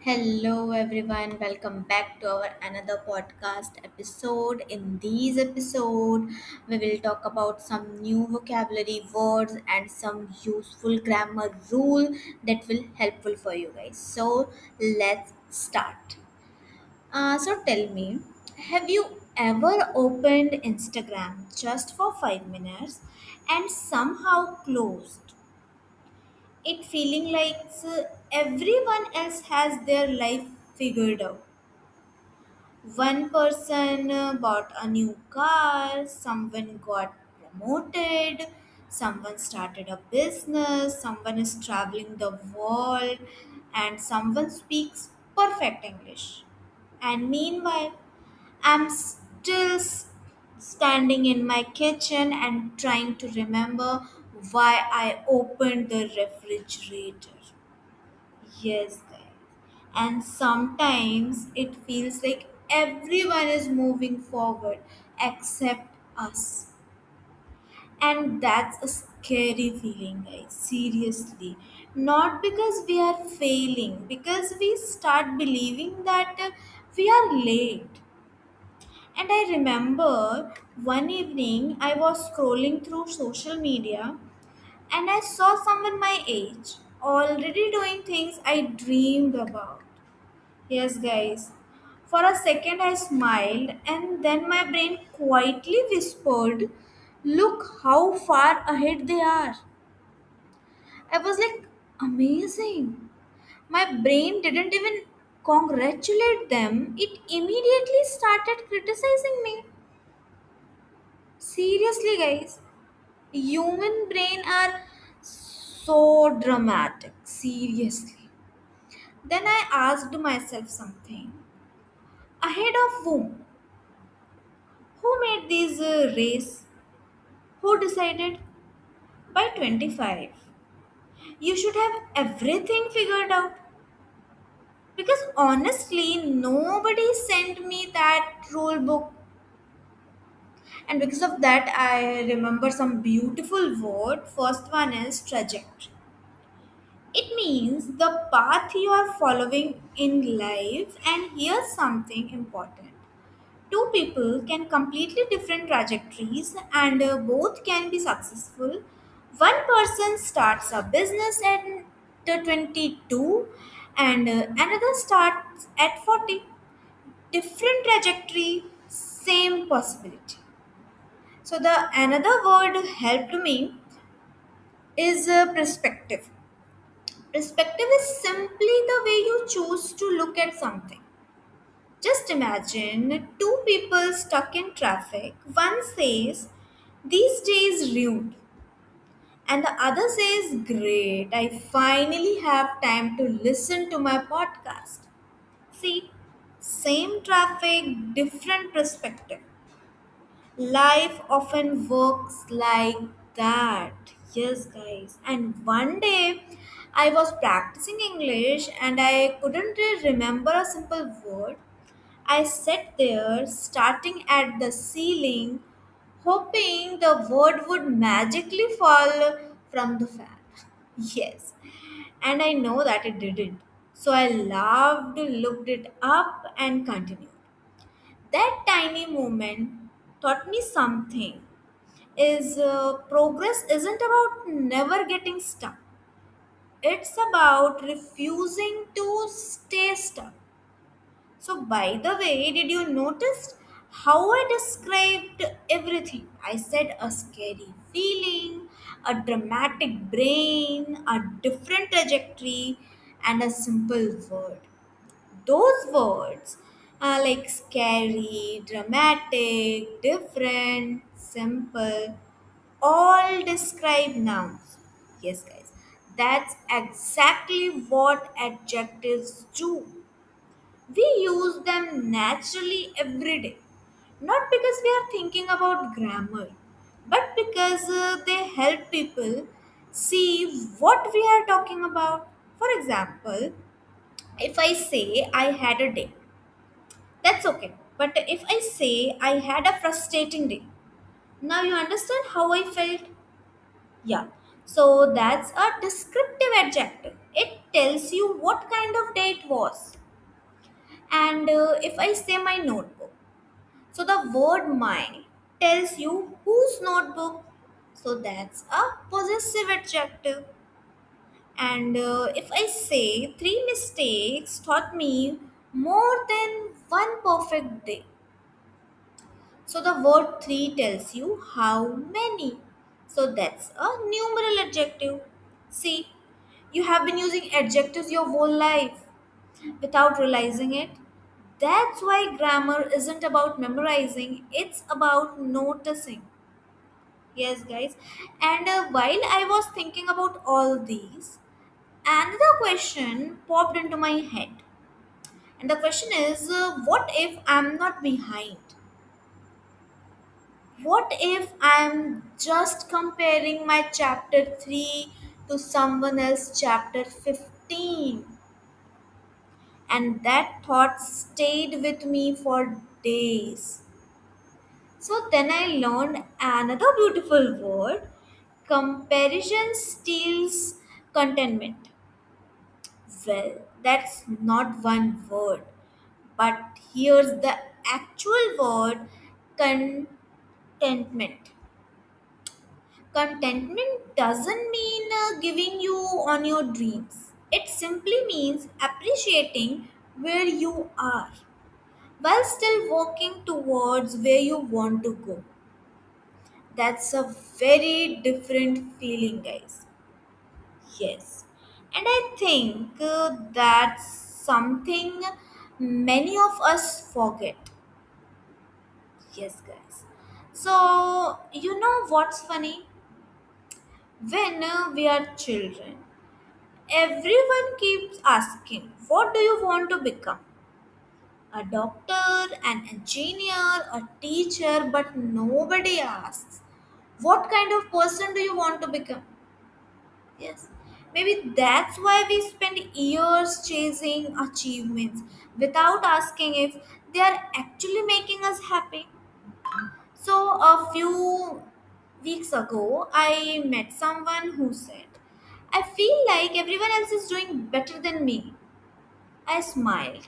Hello everyone, welcome back to our another podcast episode. In this episode, we will talk about some new vocabulary words and some useful grammar rule that will helpful for you guys. So let's start. So tell me, have you ever opened Instagram just for 5 minutes and somehow closed it feeling like everyone else has their life figured out. One person bought a new car, someone got promoted, someone started a business, someone is traveling the world, and someone speaks perfect English. And meanwhile, I'm still standing in my kitchen and trying to remember why I opened the refrigerator. Yes, guys. And sometimes it feels like everyone is moving forward except us. And that's a scary feeling, guys. Seriously. Not because we are failing, because we start believing that we are late. And I remember one evening I was scrolling through social media and I saw someone my age already doing things I dreamed about. Yes, guys. For a second, I smiled, and then my brain quietly whispered, "Look how far ahead they are." I was like, amazing. My brain didn't even congratulate them, it immediately started criticizing me. Seriously, guys, human brain are so dramatic. Seriously. Then I asked myself something. Ahead of whom? Who made these race? Who decided? By 25, you should have everything figured out. Because honestly, nobody sent me that rule book. And because of that, I remember some beautiful word. First one is trajectory. It means the path you are following in life. And here's something important. Two people can completely different trajectories and both can be successful. One person starts a business at the 22 and another starts at 40. Different trajectory, same possibility. So the another word helped me is perspective. Perspective is simply the way you choose to look at something. Just imagine two people stuck in traffic. One says, "These days ruined," and the other says, "Great, I finally have time to listen to my podcast." See, same traffic, different perspective. Life often works like that. Yes, guys. And one day I was practicing English and I couldn't remember a simple word. I sat there, starting at the ceiling, hoping the word would magically fall from the fan. Yes, and I know that it didn't. So I laughed, looked it up, and continued. That tiny moment taught me something is progress isn't about never getting stuck. It's about refusing to stay stuck. So, by the way, did you notice how I described everything? I said a scary feeling, a dramatic brain, a different trajectory, and a simple word. Those words are like scary, dramatic, different, simple, all describe nouns. Yes, guys, that's exactly what adjectives do. We use them naturally every day, not because we are thinking about grammar, but because they help people see what we are talking about. For example, if I say I had a day, that's okay. But if I say I had a frustrating day, now you understand how I felt? Yeah. So that's a descriptive adjective. It tells you what kind of day it was. And if I say my notebook, so the word my tells you whose notebook. So that's a possessive adjective. And if I say three mistakes taught me more than one perfect day. So the word three tells you how many. So that's a numeral adjective. See, you have been using adjectives your whole life without realizing it. That's why grammar isn't about memorizing, it's about noticing. Yes, guys. And while I was thinking about all these, another question popped into my head. And the question is what if I'm not behind? What if I'm just comparing my chapter 3 to someone else chapter 15? And that thought stayed with me for days. So then I learned another beautiful word: comparison steals contentment. Well, that's not one word, but here's the actual word: contentment. Contentment doesn't mean giving you on your dreams. It simply means appreciating where you are while still walking towards where you want to go. That's a very different feeling, guys. Yes. And I think that's something many of us forget. Yes, guys. So, you know what's funny? When we are children, everyone keeps asking, what do you want to become? A doctor, an engineer, a teacher, but nobody asks, what kind of person do you want to become? Yes. Maybe that's why we spend years chasing achievements without asking if they are actually making us happy. So, a few weeks ago, I met someone who said, I feel like everyone else is doing better than me. I smiled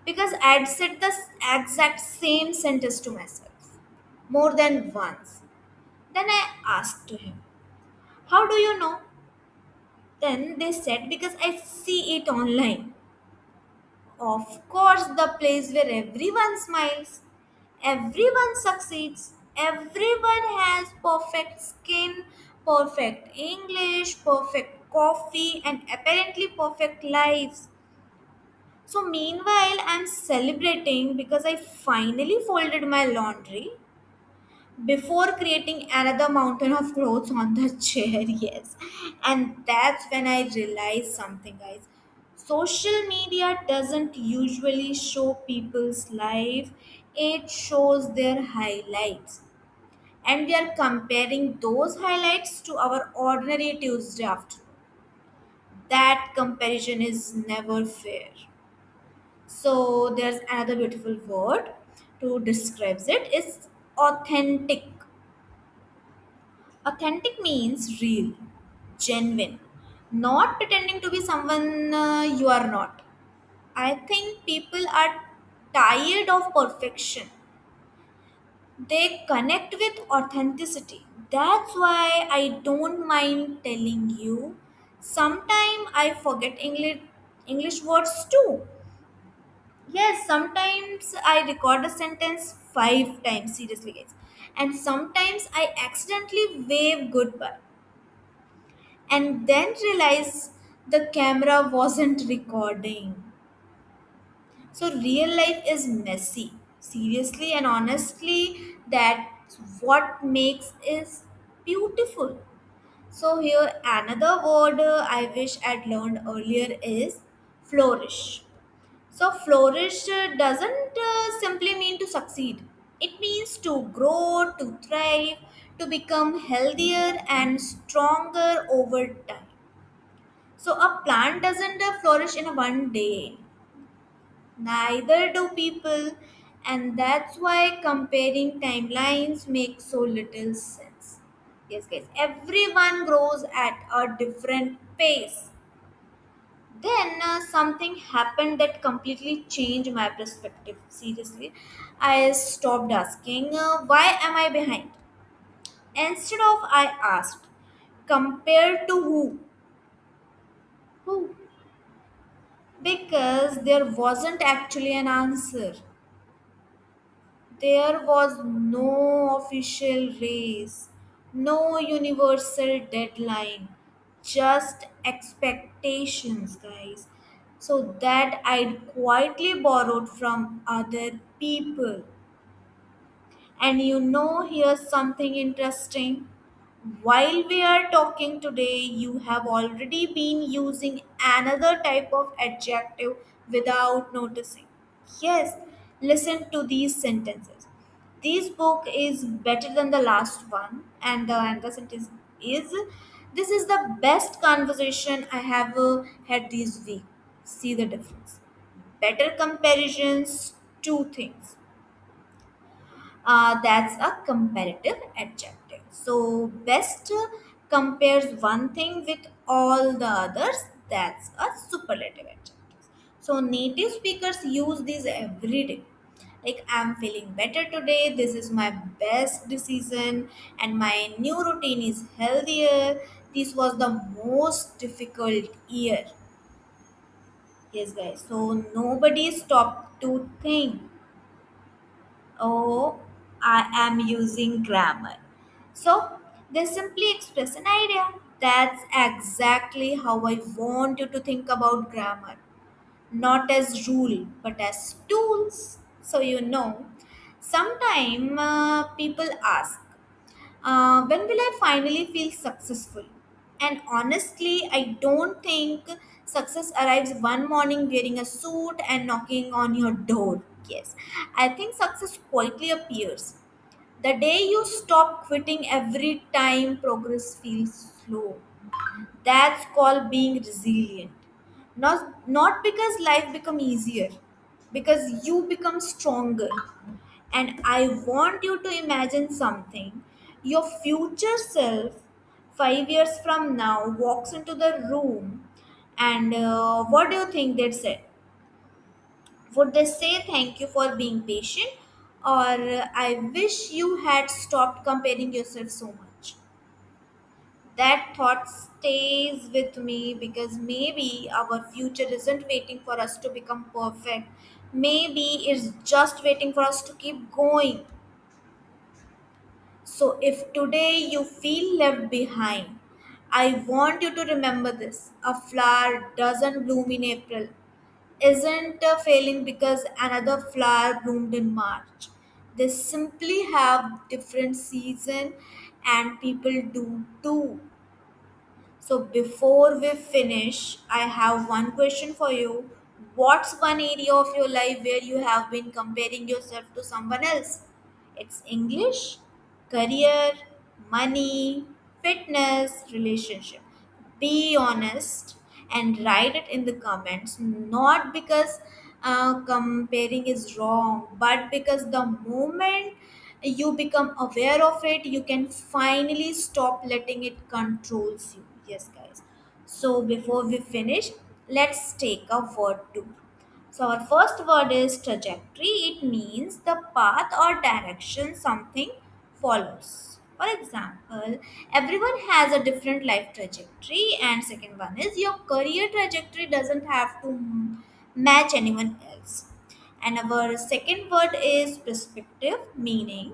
because I'd said the exact same sentence to myself more than once. Then I asked to him, how do you know? Then they said, because I see it online. Of course, the place where everyone smiles, everyone succeeds, everyone has perfect skin, perfect English, perfect coffee, and apparently perfect lives. So, meanwhile, I'm celebrating because I finally folded my laundry before creating another mountain of clothes on the chair. Yes, and that's when I realized something, guys. Social media doesn't usually show people's life, it shows their highlights, and we are comparing those highlights to our ordinary Tuesday afternoon. That comparison is never fair. So there's another beautiful word to describes it is authentic. Authentic means real, genuine, not pretending to be someone you are not. I think people are tired of perfection. They connect with authenticity. That's why I don't mind telling you. Sometimes I forget English words too. Yes, sometimes I record a sentence 5 times, seriously, guys. And sometimes I accidentally wave goodbye and then realize the camera wasn't recording. So real life is messy. Seriously and honestly, that's what makes is beautiful. So here another word I wish I'd learned earlier is flourish. So flourish doesn't simply mean to succeed. It means to grow, to thrive, to become healthier and stronger over time. So a plant doesn't flourish in a one day. Neither do people, and that's why comparing timelines makes so little sense. Yes, guys, everyone grows at a different pace. Then something happened that completely changed my perspective. Seriously, I stopped asking, why am I behind? Instead of, I asked, compared to who? Who? Because there wasn't actually an answer. There was no official race, no universal deadline, just expectations, guys. So that I'd quietly borrowed from other people. And here's something interesting. While we are talking today, you have already been using another type of adjective without noticing. Yes, listen to these sentences. This book is better than the last one, and the sentence is, this is the best conversation I have had this week. See the difference. Better comparisons, two things. That's a comparative adjective. So, best compares one thing with all the others. That's a superlative adjective. So, native speakers use these every day. Like, I'm feeling better today. This is my best decision, and my new routine is healthier. This was the most difficult year. Yes, guys. So, nobody stopped to think, oh, I am using grammar. So they simply express an idea. That's exactly how I want you to think about grammar. Not as rule, but as tools. So sometime people ask, when will I finally feel successful? And honestly, I don't think success arrives one morning wearing a suit and knocking on your door. Yes, I think success quietly appears. The day you stop quitting every time progress feels slow. That's called being resilient. Not because life become easier, because you become stronger. And I want you to imagine something. Your future self, 5 years from now, walks into the room, and what do you think they'd say? Would they say thank you for being patient? Or I wish you had stopped comparing yourself so much? That thought stays with me because maybe our future isn't waiting for us to become perfect. Maybe it's just waiting for us to keep going. So, if today you feel left behind, I want you to remember this. A flower doesn't bloom in April, isn't failing because another flower bloomed in March. They simply have different season, and people do too. So before we finish, I have one question for you. What's one area of your life where you have been comparing yourself to someone else? It's English, career, money, fitness, relationship. Be honest and write it in the comments, not because comparing is wrong, but because the moment you become aware of it, you can finally stop letting it controls you. Yes, guys. So before we finish, let's take a word too. So our first word is trajectory. It means the path or direction something follows. For example, everyone has a different life trajectory, and second one is your career trajectory doesn't have to match anyone else. And our second word is perspective, meaning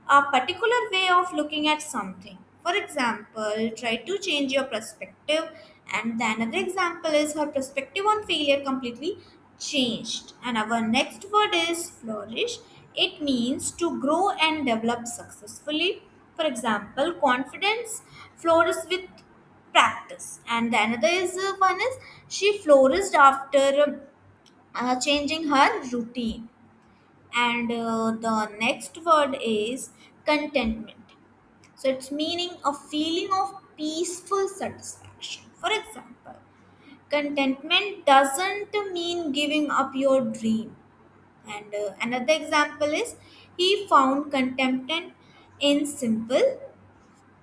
a particular way of looking at something. For example, try to change your perspective. And the another example is her perspective on failure completely changed. And our next word is flourish. It means to grow and develop successfully. For example, confidence flourishes with practice. And the another is one is she flourished after changing her routine. And the next word is contentment. So it's meaning a feeling of peaceful satisfaction. For example, contentment doesn't mean giving up your dream. And another example is he found contentment in simple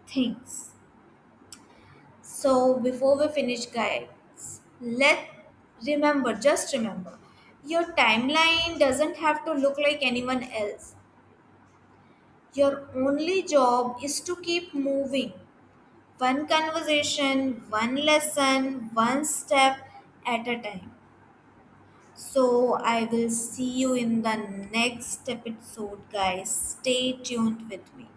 things. So before we finish, guys, let Remember, just remember, your timeline doesn't have to look like anyone else. Your only job is to keep moving. One conversation, one lesson, one step at a time. So, I will see you in the next episode, guys. Stay tuned with me.